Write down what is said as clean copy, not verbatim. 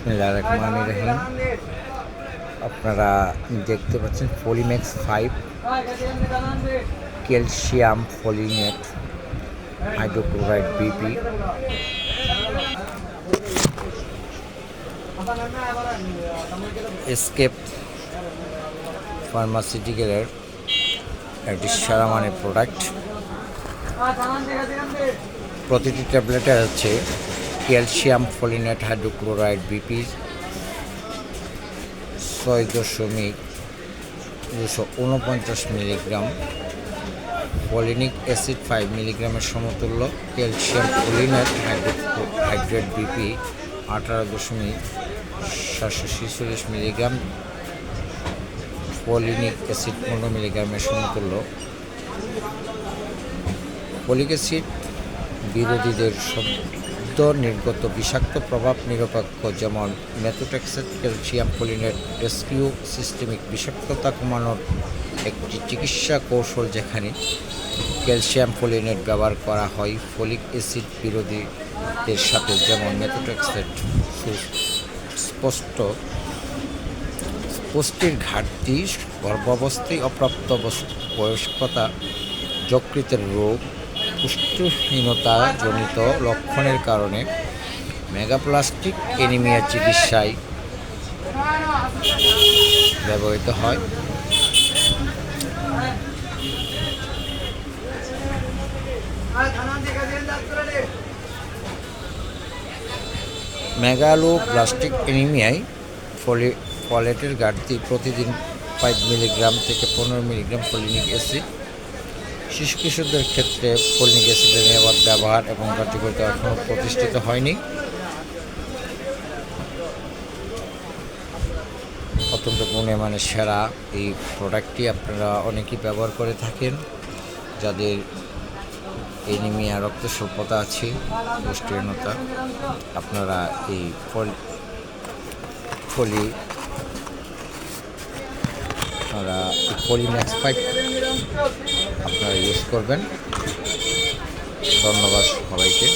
বিসমিল্লাহির রহমানির রহিম। আপনারা দেখতে পাচ্ছেন Polymax 5 calcium folinate hydrochloride BP. Escape ফার্মাসিউটিক্যালের একটি সেরা মানের প্রোডাক্ট। প্রতিটি ট্যাবলেটে আছে calcium folinate hydrochloride BP 6.249 milligram, folinic acid 5 মিলিগ্রামের সমতুল্য, calcium folinate hydrate BP 18.746 milligram, folinic acid 15 মিলিগ্রামের সমতুল্য। ফলিক অ্যাসিড বিরোধীদের শব্দ নির্গত বিষাক্ত প্রভাব নিরপেক্ষ, যেমন methotrexate calcium folinate rescue systemic বিষাক্ততা কমানোর একটি চিকিৎসা কৌশল, যেখানে ক্যালসিয়াম ফলিনেট ব্যবহার করা হয় ফলিক অ্যাসিড বিরোধীদের সাথে, যেমন মেথোট্রেক্সেট। পুষ্টির ঘাটতি, গর্ভাবস্থায়, অপ্রাপ্ত বয়স্কতা, যকৃতের রোগ, পুষ্টিহীনতা জনিত লক্ষণের কারণে মেগাপ্লাস্টিক অ্যানিমিয়া চিকিৎসায় ব্যবহৃত হয়। মেগালোপ্লাস্টিক অ্যানিমিয়ায় ফলেটের ঘাটতি, প্রতিদিন 5 মিলিগ্রাম থেকে 15 মিলিগ্রাম ফলিনিক অ্যাসিড। শিশু কিশোরদের ক্ষেত্রে ফলিনিক অ্যাসিডের নিরাপদ ব্যবহার এবং কার্যকারিতা এখনও প্রতিষ্ঠিত হয়নি। অত্যন্ত গুণে মানে সেরা এই প্রোডাক্টটি আপনারা অনেকেই ব্যবহার করে থাকেন, যাদের অ্যানিমিয়া, রক্ত স্বল্পতা আছে, পুষ্টিহীনতা। আপনারা এই পলিম্যাক্স 5 আপনারা ইউজ করবেন। ধন্যবাদ সবাইকে।